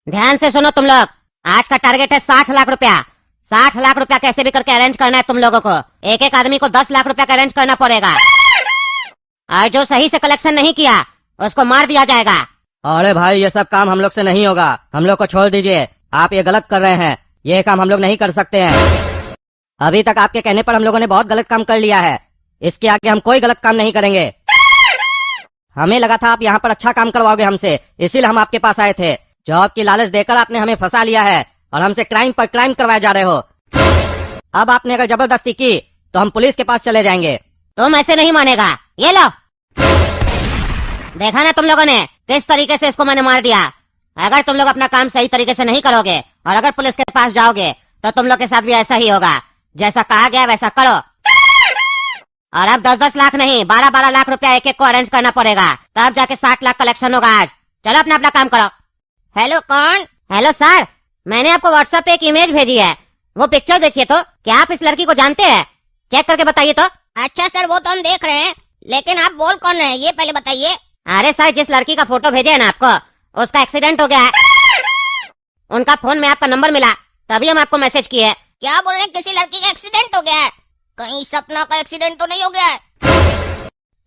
ध्यान से सुनो तुम लोग, आज का टारगेट है 60 लाख रुपया। 60 लाख रुपया कैसे भी करके अरेंज करना है तुम लोगों को। एक एक आदमी को 10 लाख रुपया का अरेंज करना पड़ेगा, और जो सही से कलेक्शन नहीं किया उसको मार दिया जाएगा। अरे भाई, ये सब काम हम लोग से नहीं होगा, हम लोग को छोड़ दीजिए। आप ये गलत कर रहे हैं, ये काम हम लोग नहीं कर सकते हैं। अभी तक आपके कहने पर हम लोगों ने बहुत गलत काम कर लिया है, इसके आगे हम कोई गलत काम नहीं करेंगे। हमें लगा था आप यहाँ पर अच्छा काम करवाओगे हमसे, इसीलिए हम आपके पास आए थे। जॉब की लालच देकर आपने हमें फंसा लिया है और हमसे क्राइम पर क्राइम करवाए जा रहे हो। अब आपने अगर जबरदस्ती की तो हम पुलिस के पास चले जाएंगे। तुम ऐसे नहीं मानेगा। ये लो, देखा ना तुम लोगों ने किस तरीके से इसको मैंने मार दिया। अगर तुम लोग अपना काम सही तरीके से नहीं करोगे और अगर पुलिस के पास जाओगे तो तुम लोग के साथ भी ऐसा ही होगा। जैसा कहा गया वैसा करो। और अब 10-10 लाख नहीं, 12-12 लाख रुपया एक एक को अरेंज करना पड़ेगा, तब जाके 60 लाख कलेक्शन होगा आज। चलो अपना अपना काम करो। हेलो, कौन? हेलो सर, मैंने आपको व्हाट्सएप पे एक इमेज भेजी है, वो पिक्चर देखिए तो। क्या आप इस लड़की को जानते हैं? चेक करके बताइए तो। अच्छा सर, वो तो हम देख रहे हैं, लेकिन आप बोल कौन रहे हैं ये पहले बताइए। अरे सर, जिस लड़की का फोटो भेजे है ना आपको, उसका एक्सीडेंट हो गया है। उनका फोन में आपका नंबर मिला, तभी हम आपको मैसेज किए। क्या बोल रहे हैं? किसी लड़की का एक्सीडेंट हो गया है? कहीं सपना का एक्सीडेंट तो नहीं हो गया है?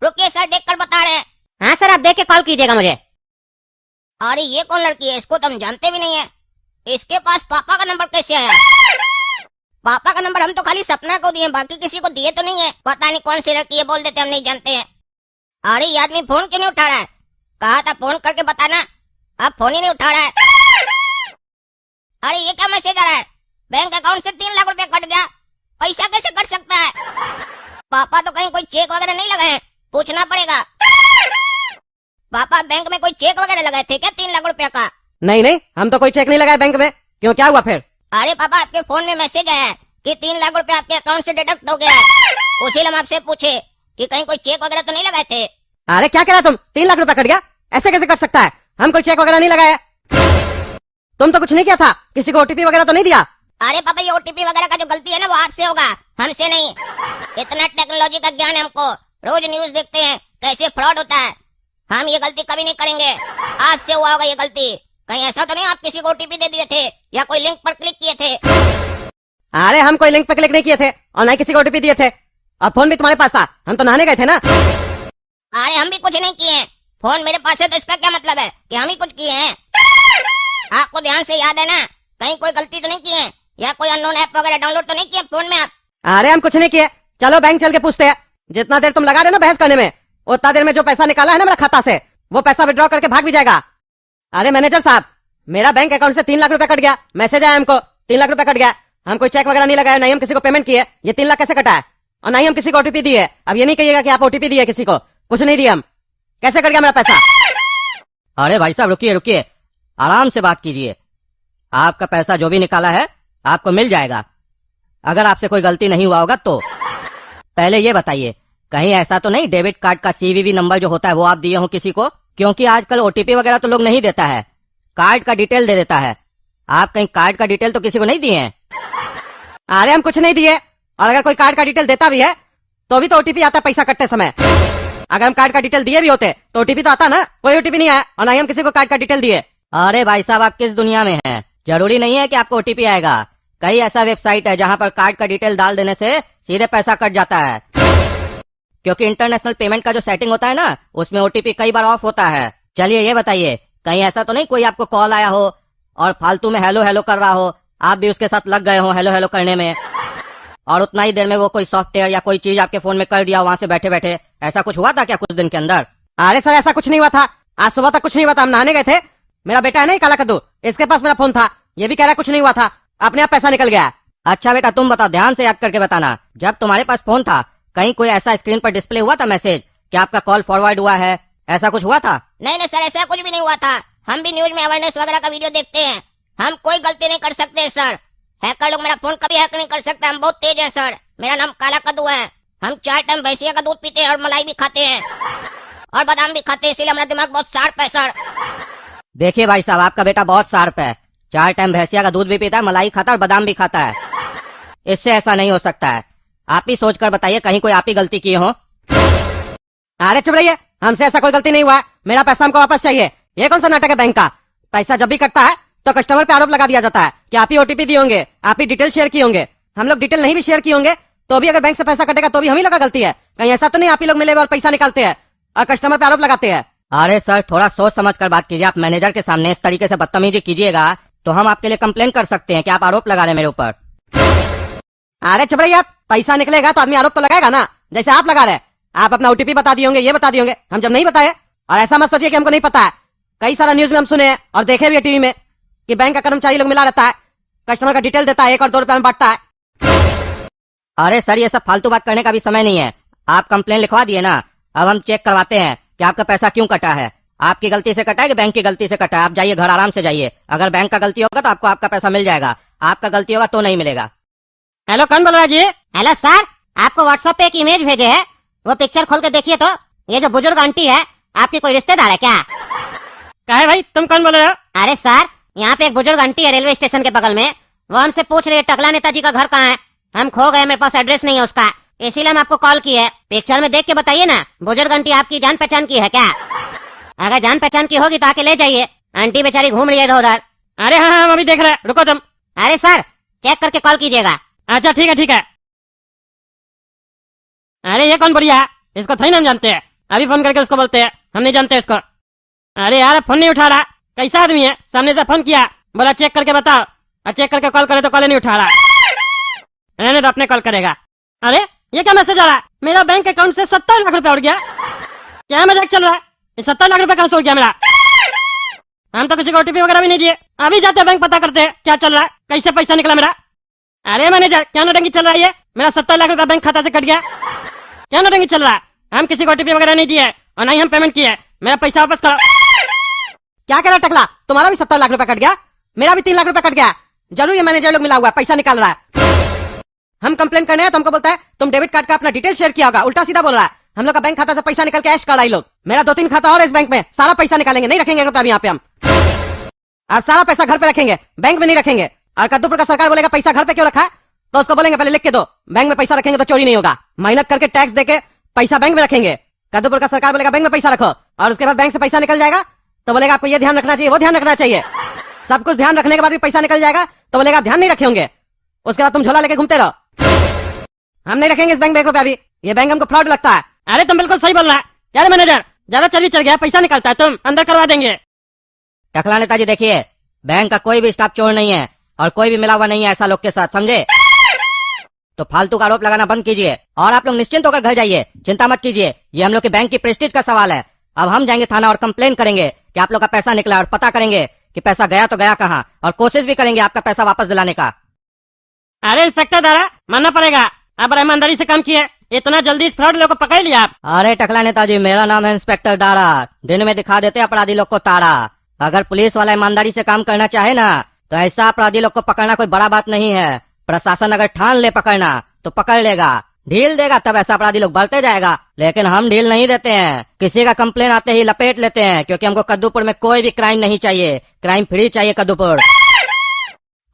रुकिए सर, देखकर बता रहे हैं। हाँ सर, आप देख के कॉल कीजिएगा मुझे। अरे ये कौन लड़की है? इसको तो हम जानते भी नहीं है। इसके पास पापा का नंबर कैसे आया? पापा का नंबर हम तो खाली सपना को दिए, बाकी किसी को दिए तो नहीं है। पता नहीं कौन सी लड़की है, बोल देते हम नहीं जानते हैं। अरे ये आदमी फोन क्यों नहीं उठा रहा है? कहा था फोन करके बताना, अब फोन ही नहीं उठा रहा है। अरे ये क्या मैसेज आ रहा है? बैंक अकाउंट से 3 लाख रुपया कट गया। पैसा कैसे कट सकता है? पापा तो कहीं कोई चेक वगैरह नहीं लगाए, पूछना पड़ेगा। पापा बैंक में कोई चेक वगैरह लगाए थे क्या 3 लाख रुपया का? नहीं नहीं, हम तो कोई चेक नहीं लगाया बैंक में। क्यों, क्या हुआ फिर? अरे पापा, आपके फोन में मैसेज आया है कि 3 लाख रुपया आपके अकाउंट से डिडक्ट हो गया है। उसी हम आपसे पूछे कि कहीं कोई चेक वगैरह तो नहीं लगाए थे। अरे क्या कह रहा तुम? 3 लाख रुपया कट गया? ऐसे कैसे कट सकता है? हम कोई चेक वगैरह नहीं लगाया। तुम तो कुछ नहीं किया था, किसी को ओटीपी वगैरह तो नहीं दिया? अरे पापा, ये ओटीपी वगैरह का जो गलती है ना, वो आपसे होगा, हमसे नहीं। इतना टेक्नोलॉजी का ज्ञान है हमको, रोज न्यूज देखते हैं कैसे फ्रॉड होता है। हम ये गलती कभी नहीं करेंगे। आपसे हुआ होगा ये गलती। कहीं ऐसा तो नहीं आप किसी को ओटीपी दे दिए थे या कोई लिंक पर क्लिक किए थे? अरे हम कोई लिंक पर क्लिक नहीं किए थे और ना किसी को ओटीपी दिए थे, और फोन भी तुम्हारे पास था, हम तो नहाने गए थे ना। अरे हम भी कुछ नहीं किए हैं, फोन मेरे पास है तो इसका क्या मतलब है कि हम ही कुछ किए हैं? आपको ध्यान से याद है ना, कहीं कोई गलती तो नहीं की है या कोई अननोन ऐप वगैरह डाउनलोड तो नहीं किया फोन में आप? अरे हम कुछ नहीं किए। चलो बैंक चल के पूछते हैं। जितना देर तुम लगा रहे हो ना बहस करने में, उतना देर में जो पैसा निकाला है ना मेरा खाता से, वो पैसा विड्रॉ करके भाग भी जाएगा। अरे मैनेजर साहब, मेरा बैंक अकाउंट से 3 लाख रुपया कट गया। मैसेज आया हमको 3 लाख रुपया कट गया। हम कोई चेक वगैरह नहीं लगाया, नहीं हम किसी को पेमेंट किए। ये 3 लाख कैसे कटा है? और नहीं हम किसी को ओटीपी दिए। अब ये नहीं कहिएगा कि आप ओटीपी दिए किसी को, कुछ नहीं दिया हम। कैसे कट गया मेरा पैसा? अरे भाई साहब, रुकिए रुकिए, आराम से बात कीजिए। आपका पैसा जो भी निकाला है आपको मिल जाएगा, अगर आपसे कोई गलती नहीं हुआ होगा तो। पहले ये बताइए, कहीं ऐसा तो नहीं डेबिट कार्ड का सीवीवी नंबर जो होता है वो आप दिए हो किसी को? क्योंकि आजकल ओटीपी वगैरह तो लोग नहीं देता है, कार्ड का डिटेल दे देता है। आप कहीं कार्ड का डिटेल तो किसी को नहीं दिए हैं? अरे हम कुछ नहीं दिए, और अगर कोई कार्ड का डिटेल देता भी है तो भी तो ओटीपी आता पैसा कटते समय। अगर हम कार्ड का डिटेल दिए भी होते तो ओटीपी तो आता ना। कोई ओटीपी नहीं आया और ना ही हम किसी को कार्ड का डिटेल दिए। अरे भाई साहब, आप किस दुनिया में हैं? जरूरी नहीं है कि आपको ओटीपी आएगा। कई ऐसा वेबसाइट है जहां पर कार्ड का डिटेल डाल देने से सीधे पैसा कट जाता है, क्योंकि इंटरनेशनल पेमेंट का जो सेटिंग होता है ना, उसमें ओटीपी कई बार ऑफ होता है। चलिए ये बताइए, कहीं ऐसा तो नहीं कोई आपको कॉल आया हो और फालतू में हेलो हेलो कर रहा हो, आप भी उसके साथ लग गए हो हेलो हेलो करने में, और उतना ही देर में वो कोई सॉफ्टवेयर या कोई चीज आपके फोन में कर दिया वहां से बैठे बैठे? ऐसा कुछ हुआ था क्या कुछ दिन के अंदर? अरे सर, ऐसा कुछ नहीं हुआ था। आज सुबह तक कुछ नहीं हुआ था, हम नहाने गए थे। मेरा बेटा है नहीं काला कद्दू, इसके पास मेरा फोन था, ये भी कह रहा कुछ नहीं हुआ था, अपने आप पैसा निकल गया। अच्छा बेटा, तुम बताओ, ध्यान से याद करके बताना, जब तुम्हारे पास फोन था कहीं कोई ऐसा स्क्रीन पर डिस्प्ले हुआ था मैसेज कि आपका कॉल फॉरवर्ड हुआ है? ऐसा कुछ हुआ था? नहीं नहीं सर, ऐसा कुछ भी नहीं हुआ था। हम भी न्यूज में अवेयरनेस वगैरह का वीडियो देखते हैं। हम कोई गलती नहीं कर सकते सर। हैकर लोग मेरा फोन कभी हैक नहीं कर सकते, हम बहुत तेज हैं सर। मेरा नाम काला कद्दू है। हम 4 टाइम भैंसिया का दूध पीते हैं और मलाई भी खाते हैं और बादाम भी खाते हैं, इसीलिए हमारा दिमाग बहुत शार्प है सर। देखिए भाई साहब, आपका बेटा बहुत शार्प है। 4 टाइम भैंसिया का दूध भी पीता है, मलाई खाता है और बादाम भी खाता है। इससे ऐसा नहीं हो सकता है। आप ही सोच कर बताइए, कहीं कोई आप ही गलती किए हो? अरे चुप रहिए, हमसे ऐसा कोई गलती नहीं हुआ है। मेरा पैसा हमको वापस चाहिए। ये कौन सा नाटक है बैंक का? पैसा जब भी कटता है तो कस्टमर पे आरोप लगा दिया जाता है कि आप ही ओटीपी दिए होंगे, आप ही डिटेल शेयर किए होंगे। हम लोग डिटेल नहीं भी शेयर किए होंगे तो भी अगर बैंक से पैसा कटेगा तो भी हम ही लोग का गलती है। कहीं ऐसा तो नहीं आप ही लोग मिले और पैसा निकालते हैं और कस्टमर पे आरोप लगाते हैं। अरे सर, थोड़ा सोच समझ कर बात कीजिए। आप मैनेजर के सामने इस तरीके से बदतमीजी कीजिएगा तो हम आपके लिए कंप्लेन कर सकते हैं कि आप आरोप लगा रहे हैं मेरे ऊपर। अरे चुप रहिए आप, पैसा निकलेगा तो आदमी आरोप तो लगाएगा ना, जैसे आप लगा रहे। आप अपना ओटीपी बता दिए होंगे, ये बता दिए होंगे, हम जब नहीं बताए। और ऐसा मत सोचिए कि हमको नहीं पता है, कई सारा न्यूज में हम सुने हैं और देखे भी है टीवी में कि बैंक का कर्मचारी लोग मिला रहता है, कस्टमर का डिटेल देता है, 1 और 2 रुपए में बांटता है। अरे सर, ये सब फालतू बात करने का भी समय नहीं है। आप कंप्लेन लिखवा दिए ना, अब हम चेक करवाते हैं कि आपका पैसा क्यों कटा है। आपकी गलती से कटा है कि बैंक की गलती से कटा है? आप जाइए घर, आराम से जाइए। अगर बैंक का गलती होगा तो आपको आपका पैसा मिल जाएगा, आपका गलती होगा तो नहीं मिलेगा। हेलो, कौन बोल रहा है जी? हेलो सर, आपको व्हाट्सएप पे एक इमेज भेजे है, वो पिक्चर खोल के देखिए तो ये जो बुजुर्ग आंटी है आपकी कोई रिश्तेदार है क्या? क्या है भाई, तुम कौन बोल रहे हो? अरे सर, यहाँ पे एक बुजुर्ग आंटी है रेलवे स्टेशन के बगल में, वो हमसे पूछ रही है टकला नेताजी का घर कहाँ है। हम खो गए, मेरे पास एड्रेस नहीं है उसका, इसीलिए हम आपको कॉल किए। पिक्चर में देख के बताइए ना, बुजुर्ग आंटी आपकी जान पहचान की है क्या? अगर जान पहचान की होगी तो आके ले जाइए, आंटी बेचारी घूम रही है इधर उधर। अरे हाँ, हम अभी देख रहे हैं, रुको तुम। अरे सर, चेक करके कॉल कीजिएगा। अच्छा ठीक है, ठीक है। अरे ये कौन बढ़िया है, इसको थोड़ी ना हम जानते हैं, अभी फोन करके उसको बोलते हैं, हम नहीं जानते इसको। अरे यार, फोन नहीं उठा रहा, कैसा आदमी है? सामने से फोन किया, बोला चेक करके बताओ, और चेक करके कॉल करे तो कॉल नहीं उठा रहा। रहने तो अपने कॉल करेगा। अरे ये क्या मैसेज आ रहा है? मेरा बैंक अकाउंट से 70 लाख रुपए उड़ गया। क्या मजाक चल रहा है? ये 70 लाख रुपए कहाँ से उड़ गया मेरा? हम तो किसी को ओटीपी वगैरह भी नहीं दिए, अभी जाते हैं बैंक पता करते हैं क्या चल रहा है, कैसे पैसा निकला मेरा। अरे मैनेजर, क्या नौटंकी चल रहा है? ये मेरा 70 लाख रुपया बैंक खाता से कट गया, क्या नौटंकी चल रहा है? हम किसी को ओटीपी वगैरह नहीं दिए और नहीं हम पेमेंट किए, मेरा पैसा वापस करो। क्या कह रहा टकला, तुम्हारा भी 70 लाख रुपया कट गया, मेरा भी 3 लाख रुपया कट गया। जरूर ये मैनेजर लोग मिला हुआ है, पैसा निकाल रहा है। हम कंप्लेन करने हैं तो हमको बोलता है तुम डेबिट कार्ड का अपना डिटेल शेयर किया होगा, उल्टा सीधा बोल रहा है। हम लोग का बैंक खाता से पैसा निकल के ऐश कर रहा है लोग। मेरा 2-3 खाता और इस बैंक में, सारा पैसा निकालेंगे, नहीं रखेंगे रुपया यहाँ पे हम। आप सारा पैसा घर पे रखेंगे, बैंक में नहीं रखेंगे। और कद्दूपुर का सरकार बोलेगा पैसा घर पे क्यों रखा है, तो उसको बोलेंगे पहले लिख के दो, बैंक में पैसा रखेंगे तो चोरी नहीं होगा। मेहनत करके टैक्स देके पैसा बैंक में रखेंगे। कद्दूपुर का सरकार बोलेगा बैंक में पैसा रखो, और उसके बाद बैंक से पैसा निकल जाएगा तो बोलेगा आपको ये ध्यान रखना चाहिए, वो ध्यान रखना चाहिए। सब कुछ ध्यान रखने के बाद भी पैसा निकल जाएगा तो बोलेगा ध्यान नहीं रखे होंगे। उसके बाद तुम झोला लेके घूमते रहो। हम नहीं रखेंगे इस बैंक में 1 रुपया भी, ये बैंक हमको फ्रॉड लगता है। अरे तुम बिल्कुल सही बोल रहा है यार मैनेजर, ज्यादा चर्बी चढ़ गया, पैसा निकलता है, तुम अंदर करवा देंगे। टकला नेताजी देखिए, बैंक का कोई भी स्टाफ चोर नहीं है और कोई भी मिला हुआ नहीं है ऐसा लोग के साथ, समझे? तो फालतू का आरोप लगाना बंद कीजिए और आप लोग निश्चिंत होकर घर जाइए, चिंता मत कीजिए। ये हम लोग के बैंक की प्रेस्टीज का सवाल है। अब हम जाएंगे थाना और कंप्लेन करेंगे कि आप लोग का पैसा निकला, और पता करेंगे कि पैसा गया तो गया कहाँ, और कोशिश भी करेंगे आपका पैसा वापस दिलाने का। अरे इंस्पेक्टर दारा, मानना पड़ेगा, अब ईमानदारी से काम किए, इतना जल्दी इस फ्रॉड लोग को पकड़ लिया आप। अरे टकला नेताजी, मेरा नाम है इंस्पेक्टर दारा, दिन में दिखा देते अपराधी लोग को तारा। अगर पुलिस वाला ईमानदारी से काम करना चाहे ना तो ऐसा अपराधी लोग को पकड़ना कोई बड़ा बात नहीं है। प्रशासन अगर ठान ले पकड़ना तो पकड़ लेगा, ढील देगा तब ऐसा अपराधी लोग बढ़ते जाएगा, लेकिन हम ढील नहीं देते हैं। किसी का कंप्लेन आते ही लपेट लेते हैं, क्योंकि हमको कद्दूपुर में कोई भी क्राइम नहीं चाहिए, क्राइम फ्री चाहिए कद्दूपुर।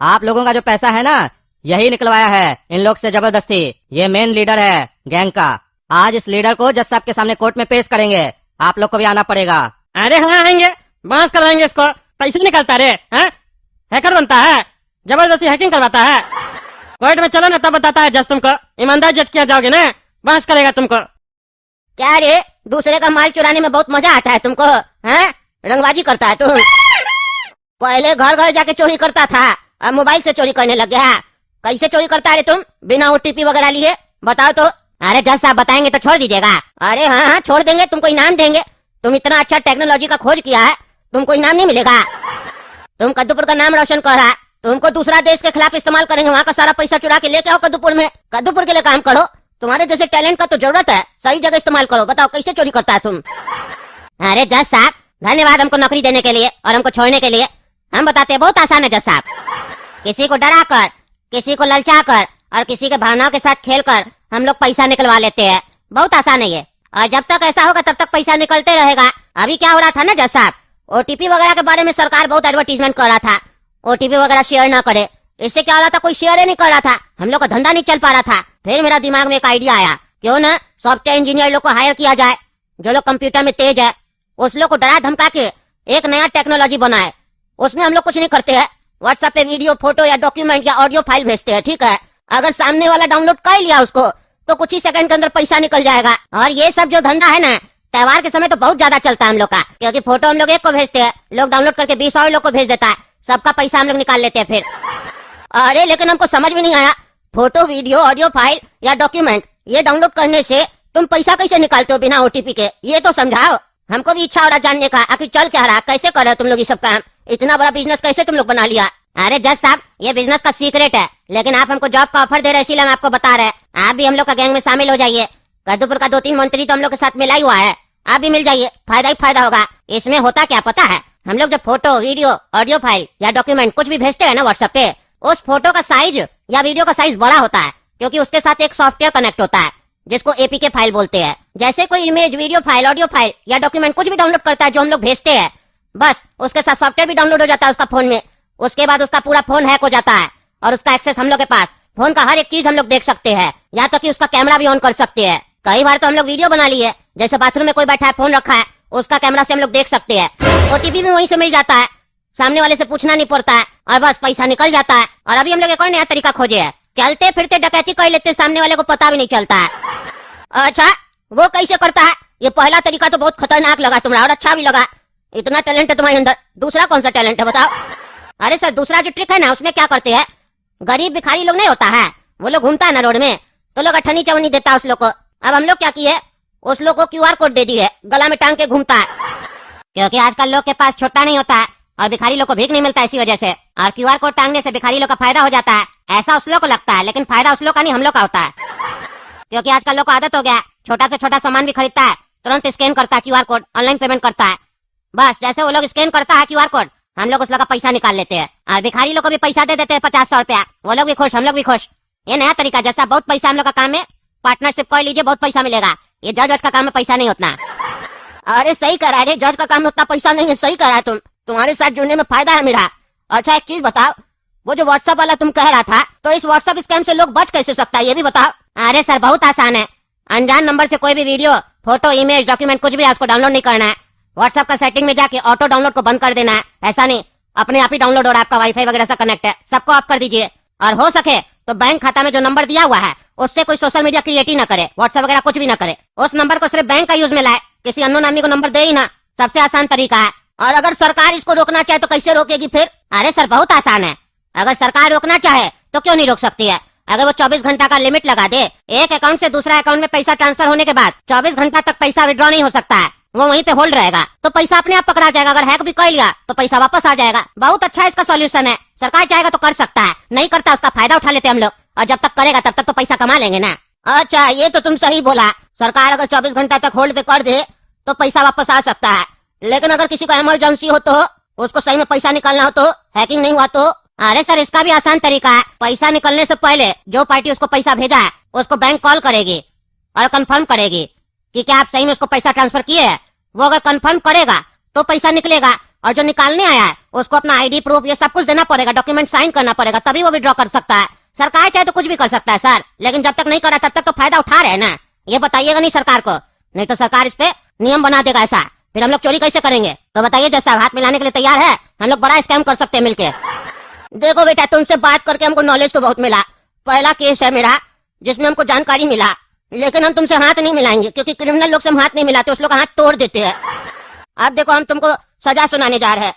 आप लोगों का जो पैसा है ना, यही निकलवाया है इन लोग से जबरदस्ती। ये मेन लीडर है गैंग का। आज इस लीडर को जज साहब के सामने कोर्ट में पेश करेंगे, आप लोग को भी आना पड़ेगा। अरे हाँ आएंगे, बांस करवाएंगे इसको, पैसे निकालता रे, हैकर बनता है, जबरदस्ती हैकिंग करवाता है। कोर्ट में चलो ना, तब बताता है जज तुमको, ईमानदार जज किया जाओगे ना, बांस करेगा तुमको। क्या रे, दूसरे का माल चुराने में बहुत मजा आता है तुमको, हैं? रंगबाजी करता है तुम। पहले घर घर जाके चोरी करता था, अब मोबाइल से चोरी करने लग गया। कैसे चोरी करता है रे तुम, बिना ओटीपी वगैरह लिए? बताओ तो। अरे जज साहब बताएंगे तो छोड़ दीजिएगा। अरे हाँ हाँ छोड़ देंगे, तुमको इनाम देंगे। तुम इतना अच्छा टेक्नोलॉजी का खोज किया है, तुमको इनाम नहीं मिलेगा। तुम कद्दूपुर का नाम रोशन कर रहा है, तुमको दूसरा देश के खिलाफ इस्तेमाल करेंगे, वहाँ का सारा पैसा चुरा के लेके आओ कद्दूपुर में, कद्दूपुर के लिए काम करो। तुम्हारे जैसे टैलेंट का तो जरूरत है, सही जगह इस्तेमाल करो। बताओ कैसे चोरी करता है तुम? अरे जज साहब धन्यवाद हमको नौकरी देने के लिए और हमको छोड़ने के लिए। हम बताते हैं बहुत आसान है जज साहब, किसी को डरा कर, किसी को ललचा कर और किसी के भावनाओं के साथ खेल कर हम लोग पैसा निकलवा लेते हैं। बहुत आसान है ये, और जब तक ऐसा होगा तब तक पैसा निकलते रहेगा। अभी क्या हो रहा था ना जज साहब, ओटीपी वगैरह के बारे में सरकार बहुत एडवर्टीजमेंट कर रहा था, ओटीपी वगैरह शेयर ना करे। इससे क्या हो रहा था, कोई शेयर ही नहीं कर रहा था, हम लोग का धंधा नहीं चल पा रहा था। फिर मेरा दिमाग में एक आइडिया आया, क्यों ना सॉफ्टवेयर इंजीनियर लोग को हायर किया जाए, जो लोग कंप्यूटर में तेज है, उस लोग को डरा धमका के एक नया टेक्नोलॉजी बनाए। उसमें हम लोग कुछ नहीं करते हैं। व्हाट्सएप पे वीडियो, फोटो या डॉक्यूमेंट या ऑडियो फाइल भेजते हैं, ठीक है। अगर सामने वाला डाउनलोड कर लिया उसको तो कुछ ही सेकंड के अंदर पैसा निकल जाएगा। और ये सब जो धंधा है ना, त्योहार के समय तो बहुत ज्यादा चलता है हम लोग का, क्योंकि फोटो हम लोग एक को भेजते हैं, लोग डाउनलोड करके 20 और लोग को भेज देता है, सबका पैसा हम लोग निकाल लेते हैं फिर। अरे लेकिन हमको समझ में नहीं आया, फोटो, वीडियो, ऑडियो फाइल या डॉक्यूमेंट ये डाउनलोड करने से तुम पैसा कैसे निकालते हो बिना ओटीपी के, ये तो समझाओ। हमको भी इच्छा हो रहा जानने का, आखिर चल क्या रहा, कैसे कर रहे हो तुम लोग ये सब काम, इतना बड़ा बिजनेस कैसे तुम लोग बना लिया। अरे जज साहब, ये बिजनेस का सीक्रेट है, लेकिन आप हमको जॉब का ऑफर दे रहे हैं इसीलिए हम आपको बता रहे हैं। आप भी हम लोग का गैंग में शामिल हो जाइए। कद्दूपुर का 2-3 मंत्री तो हम लोग के साथ मिला ही हुआ है, आप भी मिल जाइए, फायदा ही फायदा होगा। इसमें होता क्या पता है, हम लोग जब फोटो, वीडियो, ऑडियो फाइल या डॉक्यूमेंट कुछ भी भेजते हैं ना व्हाट्सएप पे, उस फोटो का साइज या वीडियो का साइज बड़ा होता है, क्योंकि उसके साथ एक सॉफ्टवेयर कनेक्ट होता है जिसको एपीके फाइल बोलते हैं। जैसे कोई image, video file, audio file या डॉक्यूमेंट कुछ भी डाउनलोड करता है जो हम लोग भेजते हैं, बस उसके साथ सॉफ्टवेयर भी डाउनलोड हो जाता है उसका फोन में। उसके बाद उसका पूरा फोन हैक हो जाता है और उसका एक्सेस हम लोग के पास, फोन का हर एक चीज हम लोग देख सकते हैं, या तो कि उसका कैमरा भी ऑन कर सकते हैं। कई बार तो हम लोग वीडियो बना लिए, जैसे बाथरूम में कोई बैठा है, फोन रखा है, उसका कैमरा से हम लोग देख सकते हैं। ओटीपी भी वहीं से मिल जाता है, सामने वाले से पूछना नहीं पड़ता है और बस पैसा निकल जाता है। और अभी हम लोग एक और नया तरीका खोजे है, चलते फिरते डकैती कर लेते, सामने वाले को पता भी नहीं चलता है। अच्छा, वो कैसे करता है? ये पहला तरीका तो बहुत खतरनाक लगा तुम्हारा और अच्छा भी लगा, इतना टैलेंट है तुम्हारे अंदर। दूसरा कौन सा टैलेंट है बताओ? अरे सर, दूसरा जो ट्रिक है ना, उसमें क्या करते हैं, गरीब भिखारी लोग नहीं होता है, वो लोग घूमता है ना रोड में, तो लोग अठन्नी चवन्नी देता है उस लोग को। अब हम लोग क्या किए, उस लोग को क्यूआर कोड दे दिए, गला में टांग के घूमता है, क्योंकि आजकल लोग के पास छोटा नहीं होता है और भिखारी लोग को भीख नहीं मिलता इसी वजह से। और क्यूआर कोड टांगने से भिखारी लोग का फायदा हो जाता है, ऐसा उस लोग को लगता है, लेकिन फायदा उस लोग का नहीं, हम लोग का होता है। क्योंकि आजकल लोग को आदत हो गया है, छोटा से छोटा सामान भी खरीदता है, तुरंत स्कैन करता है क्यूआर कोड, ऑनलाइन पेमेंट करता है। बस जैसे वो लोग स्कैन करता है क्यूआर कोड, हम लोग उस लोग का पैसा निकाल लेते हैं और भिखारी लोग को भी पैसा दे देते हैं 50-100 रुपया। वो लोग भी खुश, हम लोग भी खुश। ये नया तरीका, जैसा बहुत पैसा हम लोग का काम है, पार्टनरशिप कर लीजिए, बहुत पैसा मिलेगा। ये जज का काम में पैसा नहीं उतना। अरे सही कह रहा है, जज का काम में उतना पैसा नहीं है, सही कह रहा है तुम, तुम्हारे साथ जुड़ने में फायदा है मेरा। अच्छा एक चीज बताओ, वो जो व्हाट्सएप वाला तुम कह रहा था, तो इस व्हाट्सएप स्कैम से लोग बच कैसे सकता है ये भी बताओ। अरे सर बहुत आसान है, अनजान नंबर से कोई भी वीडियो, फोटो, इमेज, डॉक्यूमेंट कुछ भी है, उसको डाउनलोड नहीं करना है। व्हाट्सएप का सेटिंग में जाके ऑटो डाउनलोड को बंद कर देना है। ऐसा नहीं, अपने आप ही डाउनलोड हो रहा है, आपका वाईफाई वगैरह से कनेक्ट है, सबको ऑफ कर दीजिए। और हो सके तो बैंक खाता में जो नंबर दिया हुआ है उससे कोई सोशल मीडिया क्रिएट ही ना करे, व्हाट्सएप वगैरह कुछ भी ना करे। उस नंबर को सिर्फ बैंक का यूज में लाए, किसी अननोन आदमी को नंबर दे ही ना, सबसे आसान तरीका है। और अगर सरकार इसको रोकना चाहे तो कैसे रोकेगी फिर? अरे सर बहुत आसान है, अगर सरकार रोकना चाहे तो क्यों नहीं रोक सकती है। अगर वो 24 घंटा का लिमिट लगा दे, एक अकाउंट से दूसरा अकाउंट में पैसा ट्रांसफर होने के बाद 24 घंटा तक पैसा विड्रॉ नहीं हो सकता है, वो वहीं पे होल्ड रहेगा, तो पैसा अपने आप पकड़ा जाएगा। अगर हैक भी कर लिया तो पैसा वापस आ जाएगा। बहुत अच्छा इसका सॉल्यूशन है, सरकार चाहेगा तो कर सकता है, नहीं करता उसका फायदा उठा लेते हम लोग, और जब तक करेगा तब तक तो पैसा कमा लेंगे ना। अच्छा ये तो तुम सही बोला, सरकार अगर 24 घंटा तक होल्ड पे कर दे तो पैसा वापस आ सकता है, लेकिन अगर किसी को इमरजेंसी हो तो, उसको सही में पैसा निकालना हो तो, हैकिंग नहीं हुआ तो? अरे सर इसका भी आसान तरीका है, पैसा निकलने से पहले जो पार्टी उसको पैसा भेजा है उसको बैंक कॉल करेगी और कंफर्म करेगी कि क्या आप सही में उसको पैसा ट्रांसफर किए हैं। वो अगर कंफर्म करेगा तो पैसा निकलेगा, और जो निकालने आया है उसको अपना आईडी प्रूफ ये सब कुछ देना पड़ेगा, डॉक्यूमेंट साइन करना पड़ेगा, तभी वो विड्रॉ कर सकता है। सरकार चाहे तो कुछ भी कर सकता है सर, लेकिन जब तक नहीं करा तब तक तो फायदा उठा रहे हैं ना, ये बताइएगा नहीं सरकार को, नहीं तो सरकार इस पे नियम बना देगा ऐसा, फिर हम लोग चोरी कैसे करेंगे? तो बताइए जैसा हाथ मिलाने के लिए तैयार है, हम लोग बड़ा स्कैम कर सकते हैं मिलके। देखो बेटा, तुमसे बात करके हमको नॉलेज तो बहुत मिला, पहला केस है मेरा जिसमें हमको जानकारी मिला, लेकिन हम तुमसे हाथ नहीं मिलाएंगे, क्योंकि क्रिमिनल लोग से हम हाथ नहीं मिलाते, उस लोग का हाथ तोड़ देते हैं। अब देखो हम तुमको सजा सुनाने जा रहे हैं,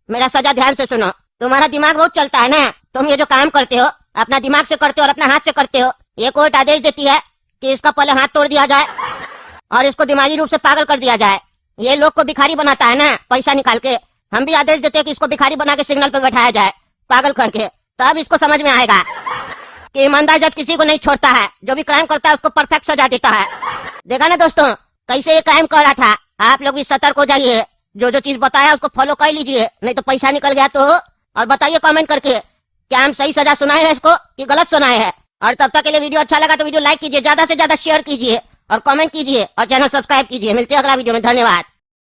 मेरा सजा ध्यान से सुनो। तुम्हारा दिमाग बहुत चलता है ना, तुम ये जो काम करते हो अपना दिमाग से करते हो और अपना हाथ से करते हो। ये कोर्ट आदेश देती है कि इसका पहले हाथ तोड़ दिया जाए और इसको दिमागी रूप से पागल कर दिया जाए। ये लोग को भिखारी बनाता है ना पैसा निकाल के, हम भी आदेश देते हैं कि इसको भिखारी बना के सिग्नल पे बैठाया जाए पागल करके, तब इसको समझ में आएगा कि ईमानदार जज किसी को नहीं छोड़ता है, जो भी क्राइम करता है उसको परफेक्ट सजा देता है। देखा ना दोस्तों कैसे ये क्राइम कर रहा था। आप लोग भी सतर्क हो जाइए, जो जो चीज बताया उसको फॉलो कर लीजिए, नहीं तो पैसा निकल गया तो। और बताइए कमेंट करके क्या हम सही सजा सुनाए हैं इसको कि गलत सुनाए हैं। और तब तक के लिए वीडियो अच्छा लगा तो वीडियो लाइक कीजिए, ज्यादा से ज्यादा शेयर कीजिए और कमेंट कीजिए और चैनल सब्सक्राइब कीजिए। मिलते हैं अगला वीडियो में, धन्यवाद।